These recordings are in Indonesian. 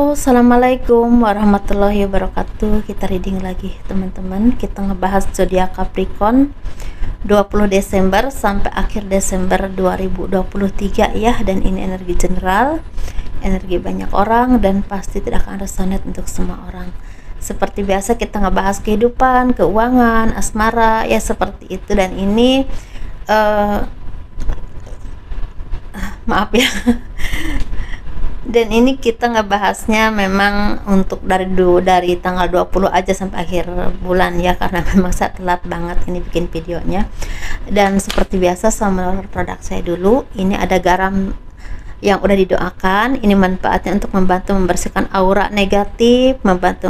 Halo, assalamualaikum warahmatullahi wabarakatuh. Kita reading lagi teman-teman. Kita ngebahas zodiak Capricorn 20 Desember sampai akhir Desember 2023 ya. Dan ini energi general, energi banyak orang, dan pasti tidak akan resonate untuk semua orang. Seperti biasa kita ngebahas kehidupan, keuangan, asmara ya, seperti itu. Dan ini maaf ya. Dan ini kita ngebahasnya memang untuk dari tanggal 20 aja sampai akhir bulan ya, karena memang saya telat banget ini bikin videonya. Dan seperti biasa sama produk saya dulu, ini ada garam yang udah didoakan. Ini manfaatnya untuk membantu membersihkan aura negatif, membantu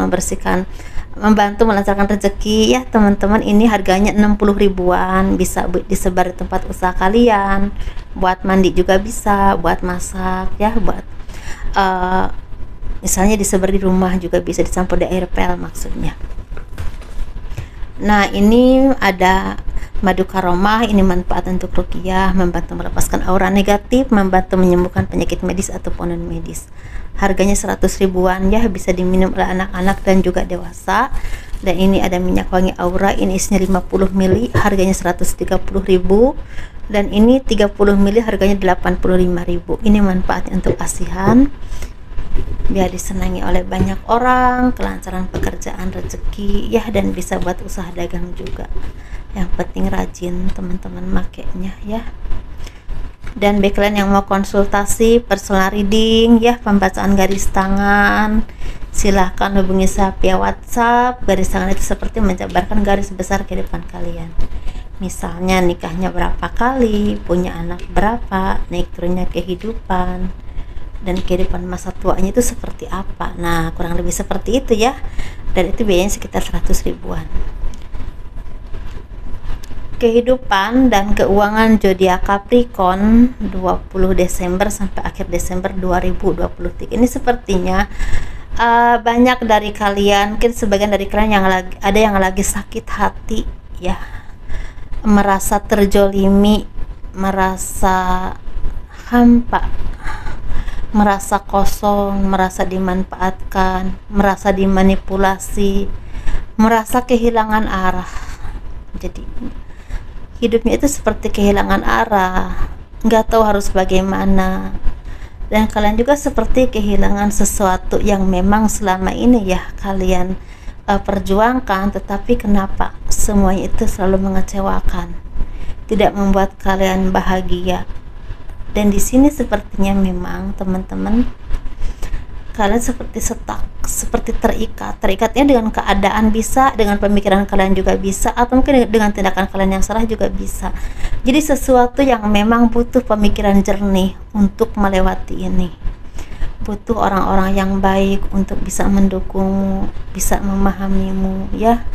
melancarkan rezeki ya teman-teman. Ini harganya 60 ribuan, bisa disebar di tempat usaha kalian, buat mandi juga bisa, buat masak ya, buat misalnya disebar di rumah juga bisa, dicampur di air pel maksudnya. Nah, ini ada madu karomah. Ini manfaat untuk ruqyah, membantu melepaskan aura negatif, membantu menyembuhkan penyakit medis ataupun non medis. Harganya 100 ribuan ya, bisa diminum oleh anak-anak dan juga dewasa. Dan ini ada minyak wangi aura, ini isinya 50 ml, harganya 130 ribu. Dan ini 30 ml, harganya 85 ribu. Ini manfaatnya untuk asihan, biar disenangi oleh banyak orang, kelancaran pekerjaan, rezeki ya, dan bisa buat usaha dagang juga. Yang penting rajin teman-teman makainya ya. Dan bagi kalian yang mau konsultasi personal reading ya, pembacaan garis tangan, silahkan hubungi saya via WhatsApp. Garis tangan itu seperti menjabarkan garis besar kehidupan kalian. Misalnya nikahnya berapa kali, punya anak berapa, naik turunnya kehidupan, dan kehidupan masa tuanya itu seperti apa. Nah, kurang lebih seperti itu ya. Dan itu biayanya sekitar 100 ribuan. Kehidupan dan keuangan zodiak Capricorn 20 Desember sampai akhir Desember 2023. Ini sepertinya banyak dari kalian, mungkin sebagian dari kalian yang lagi sakit hati ya, merasa terjolimi, merasa hampa, merasa kosong, merasa dimanfaatkan, merasa dimanipulasi, merasa kehilangan arah. Jadi hidupnya itu seperti kehilangan arah, nggak tahu harus bagaimana. Dan kalian juga seperti kehilangan sesuatu yang memang selama ini ya kalian perjuangkan, tetapi kenapa semuanya itu selalu mengecewakan, tidak membuat kalian bahagia. Dan di sini sepertinya memang teman-teman kalian seperti stuck, seperti terikatnya dengan keadaan, bisa dengan pemikiran kalian juga bisa, atau mungkin dengan tindakan kalian yang salah juga bisa. Jadi sesuatu yang memang butuh pemikiran jernih untuk melewati ini, butuh orang-orang yang baik untuk bisa mendukungmu, bisa memahamimu ya.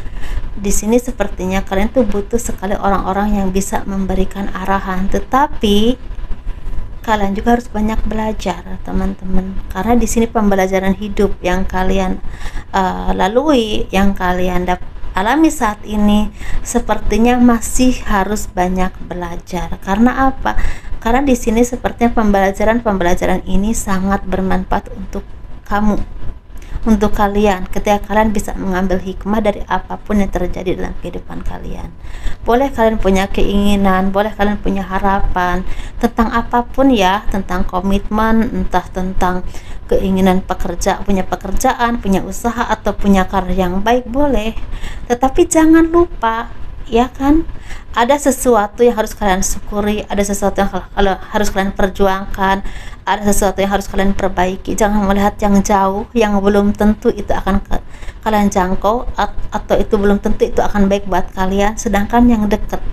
Di sini sepertinya kalian tuh butuh sekali orang-orang yang bisa memberikan arahan, tetapi kalian juga harus banyak belajar teman-teman, karena di sini pembelajaran hidup yang kalian lalui, yang kalian alami saat ini, sepertinya masih harus banyak belajar. Karena apa? Karena di sini sepertinya pembelajaran ini sangat bermanfaat untuk kamu, untuk kalian, ketika kalian bisa mengambil hikmah dari apapun yang terjadi dalam kehidupan kalian. Boleh kalian punya keinginan, boleh kalian punya harapan tentang apapun ya, tentang komitmen, entah tentang keinginan punya pekerjaan, punya usaha, atau punya karir yang baik, boleh. Tetapi jangan lupa ya kan, ada sesuatu yang harus kalian syukuri, ada sesuatu yang harus kalian perjuangkan, ada sesuatu yang harus kalian perbaiki. Jangan melihat yang jauh, yang belum tentu itu akan kalian jangkau, atau itu belum tentu itu akan baik buat kalian. Sedangkan yang dekat,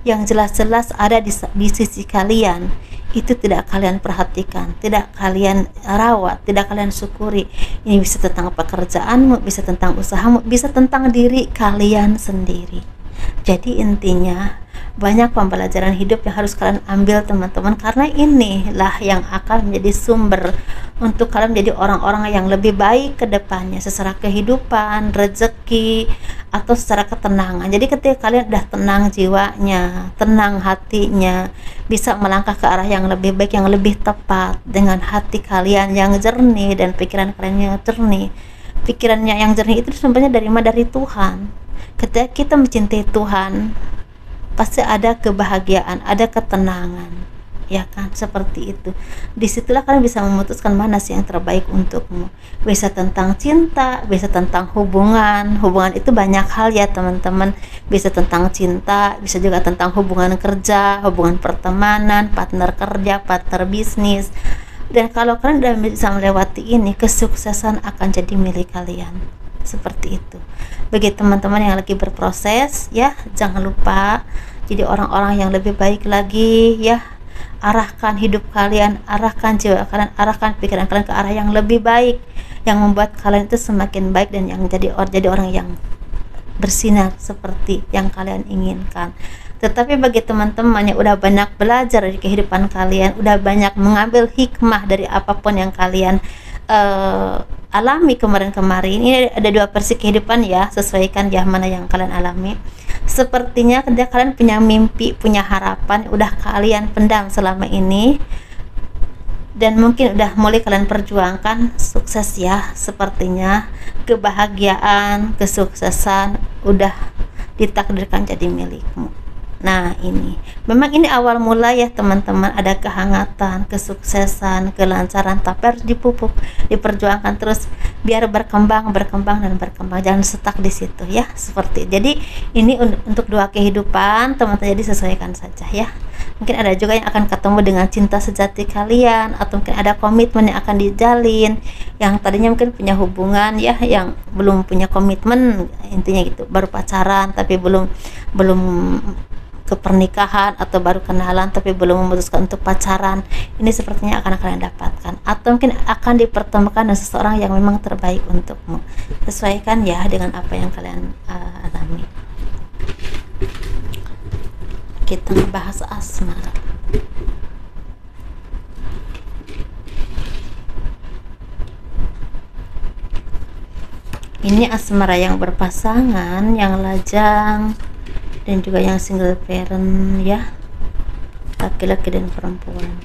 yang jelas-jelas ada di sisi kalian, itu tidak kalian perhatikan, tidak kalian rawat, tidak kalian syukuri. Ini bisa tentang pekerjaanmu, bisa tentang usahamu, bisa tentang diri kalian sendiri. Jadi intinya banyak pembelajaran hidup yang harus kalian ambil teman-teman, karena inilah yang akan menjadi sumber untuk kalian menjadi orang-orang yang lebih baik ke depannya, secara kehidupan, rezeki, atau secara ketenangan. Jadi ketika kalian udah tenang jiwanya, tenang hatinya, bisa melangkah ke arah yang lebih baik, yang lebih tepat, dengan hati kalian yang jernih dan pikiran kalian yang jernih. Pikirannya yang jernih itu sebenarnya dari Tuhan. Ketika kita mencintai Tuhan, pasti ada kebahagiaan, ada ketenangan, ya kan? Seperti itu. Disitulah kalian bisa memutuskan mana sih yang terbaik untukmu. Bisa tentang cinta, bisa tentang hubungan itu banyak hal ya teman-teman. Bisa tentang cinta, bisa juga tentang hubungan kerja, hubungan pertemanan, partner kerja, partner bisnis. Dan kalau kalian udah bisa melewati ini, kesuksesan akan jadi milik kalian. Seperti itu. Bagi teman-teman yang lagi berproses, ya jangan lupa jadi orang-orang yang lebih baik lagi, ya. Arahkan hidup kalian, arahkan jiwa kalian, arahkan pikiran kalian ke arah yang lebih baik, yang membuat kalian itu semakin baik dan yang jadi orang yang bersinar seperti yang kalian inginkan. Tetapi bagi teman-teman yang udah banyak belajar dari kehidupan kalian, udah banyak mengambil hikmah dari apapun yang kalian alami kemarin-kemarin, ini ada dua versi kehidupan ya, sesuaikan ya mana yang kalian alami. Sepertinya ketika kalian punya mimpi, punya harapan, udah kalian pendam selama ini dan mungkin udah mulai kalian perjuangkan, sukses ya. Sepertinya kebahagiaan, kesuksesan udah ditakdirkan jadi milikmu. Nah, ini memang ini awal mula ya teman-teman, ada kehangatan, kesuksesan, kelancaran, tapi harus dipupuk, diperjuangkan terus biar berkembang dan berkembang, jangan stuck di situ ya. Seperti jadi ini untuk dua kehidupan teman-teman, jadi sesuaikan saja ya. Mungkin ada juga yang akan ketemu dengan cinta sejati kalian, atau mungkin ada komitmen yang akan dijalin, yang tadinya mungkin punya hubungan ya, yang belum punya komitmen, intinya gitu, baru pacaran tapi belum ke pernikahan, atau baru kenalan tapi belum memutuskan untuk pacaran. Ini sepertinya akan kalian dapatkan, atau mungkin akan dipertemukan dengan seseorang yang memang terbaik untukmu. Sesuaikan ya dengan apa yang kalian alami. Kita membahas asmara. Ini asmara yang berpasangan, yang lajang, dan juga yang single parent ya, laki-laki dan perempuan.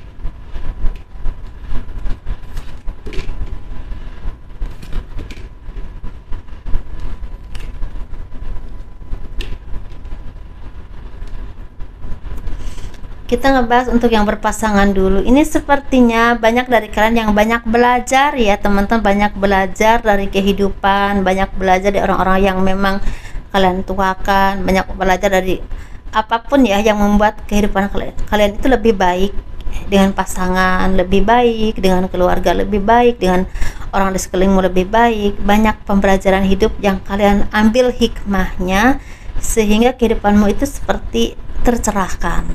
Kita ngebahas untuk yang berpasangan dulu. Ini sepertinya banyak dari kalian yang banyak belajar ya teman-teman, banyak belajar dari kehidupan, banyak belajar dari orang-orang yang memang kalian tuakan, banyak belajar dari apapun ya yang membuat kehidupan kalian itu lebih baik, dengan pasangan lebih baik, dengan keluarga lebih baik, dengan orang di sekelilingmu lebih baik. Banyak pembelajaran hidup yang kalian ambil hikmahnya, sehingga kehidupanmu itu seperti tercerahkan,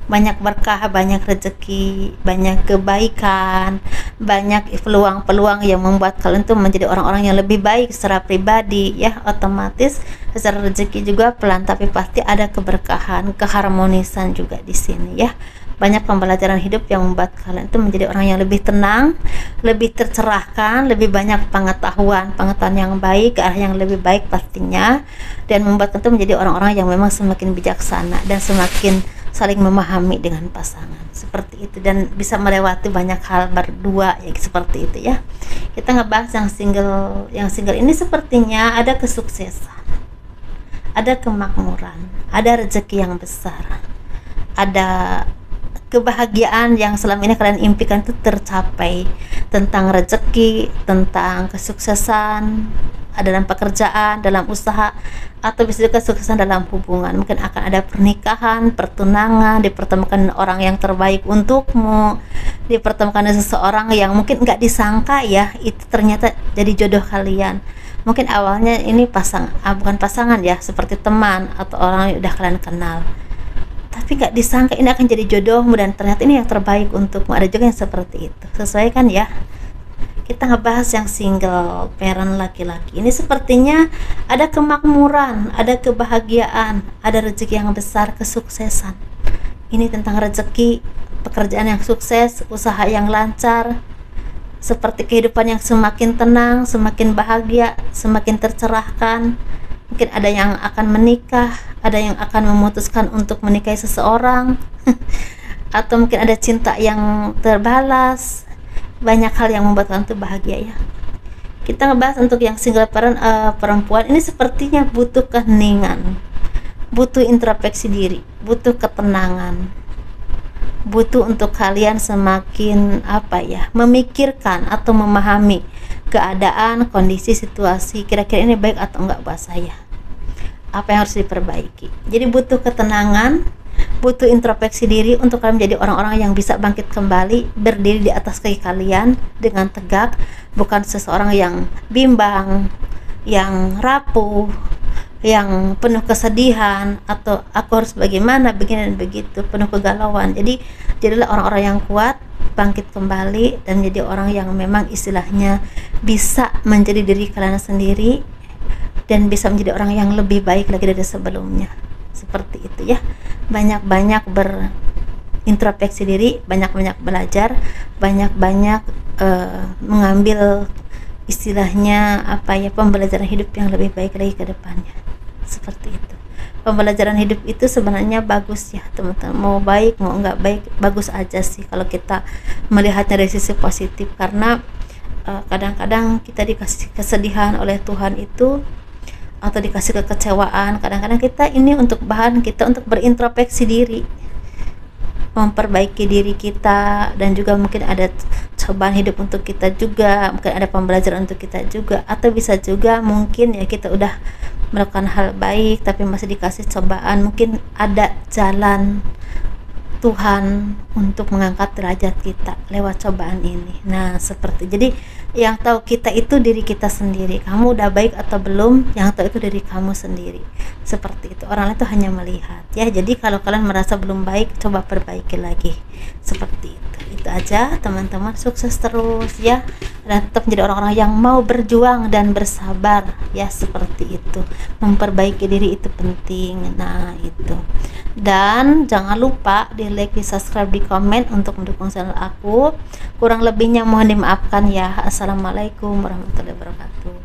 banyak berkah, banyak rezeki, banyak kebaikan, banyak peluang-peluang yang membuat kalian tuh menjadi orang-orang yang lebih baik secara pribadi ya. Otomatis secara rezeki juga pelan tapi pasti ada keberkahan, keharmonisan juga di sini ya. Banyak pembelajaran hidup yang membuat kalian itu menjadi orang yang lebih tenang, lebih tercerahkan, lebih banyak pengetahuan yang baik, ke arah yang lebih baik pastinya, dan membuat kalian itu menjadi orang-orang yang memang semakin bijaksana dan semakin saling memahami dengan pasangan, seperti itu, dan bisa melewati banyak hal berdua ya, seperti itu ya. Kita ngebahas yang single ini sepertinya ada kesuksesan, ada kemakmuran, ada rezeki yang besar, ada kebahagiaan yang selama ini kalian impikan itu tercapai, tentang rezeki, tentang kesuksesan dalam pekerjaan, dalam usaha, atau bisa juga kesuksesan dalam hubungan. Mungkin akan ada pernikahan, pertunangan, dipertemukan orang yang terbaik untukmu, dipertemukan dengan seseorang yang mungkin nggak disangka ya, itu ternyata jadi jodoh kalian. Mungkin awalnya ini bukan pasangan ya, seperti teman atau orang yang udah kalian kenal, tapi nggak disangka ini akan jadi jodohmu dan ternyata ini yang terbaik untukmu. Ada juga yang seperti itu, sesuaikan ya. Kita ngebahas yang single parent laki-laki. Ini sepertinya ada kemakmuran, ada kebahagiaan, ada rezeki yang besar, kesuksesan. Ini tentang rezeki, pekerjaan yang sukses, usaha yang lancar, seperti kehidupan yang semakin tenang, semakin bahagia, semakin tercerahkan, mungkin ada yang akan menikah, ada yang akan memutuskan untuk menikahi seseorang atau mungkin ada cinta yang terbalas. Banyak hal yang membuat kalian tuh bahagia ya. Kita ngebahas untuk yang single parent, perempuan ini sepertinya butuh keheningan, butuh introspeksi diri, butuh ketenangan, butuh untuk kalian semakin memikirkan atau memahami keadaan, kondisi, situasi, kira-kira ini baik atau enggak buat saya, apa yang harus diperbaiki. Jadi butuh ketenangan, butuh introspeksi diri untuk kalian menjadi orang-orang yang bisa bangkit kembali, berdiri di atas kaki kalian dengan tegak, bukan seseorang yang bimbang, yang rapuh, yang penuh kesedihan, atau aku harus bagaimana, begini dan begitu, penuh kegalauan. Jadi jadilah orang-orang yang kuat, bangkit kembali, dan menjadi orang yang memang istilahnya bisa menjadi diri kalian sendiri dan bisa menjadi orang yang lebih baik lagi dari sebelumnya. Seperti itu ya. Banyak-banyak berintrospeksi diri, banyak-banyak belajar, banyak-banyak mengambil istilahnya pembelajaran hidup yang lebih baik lagi ke depannya. Seperti itu. Pembelajaran hidup itu sebenarnya bagus ya teman-teman, mau baik mau enggak baik, bagus aja sih kalau kita melihatnya dari sisi positif. Karena kadang-kadang kita dikasih kesedihan oleh Tuhan itu, atau dikasih kekecewaan, kadang-kadang kita ini untuk bahan kita untuk berintrospeksi diri, memperbaiki diri kita, dan juga mungkin ada cobaan hidup untuk kita juga, mungkin ada pembelajaran untuk kita juga, atau bisa juga mungkin ya kita udah melakukan hal baik tapi masih dikasih cobaan, mungkin ada jalan Tuhan untuk mengangkat derajat kita lewat cobaan ini. Nah seperti, jadi yang tahu kita itu diri kita sendiri. Kamu udah baik atau belum, yang tahu itu diri kamu sendiri. Seperti itu, orang lain itu hanya melihat ya. Jadi kalau kalian merasa belum baik, coba perbaiki lagi. Seperti itu aja teman-teman, sukses terus ya, dan tetap menjadi orang-orang yang mau berjuang dan bersabar ya. Seperti itu, memperbaiki diri itu penting. Nah itu, dan jangan lupa di like, di subscribe, di komen untuk mendukung channel aku. Kurang lebihnya mohon dimaafkan ya. Assalamualaikum warahmatullahi wabarakatuh.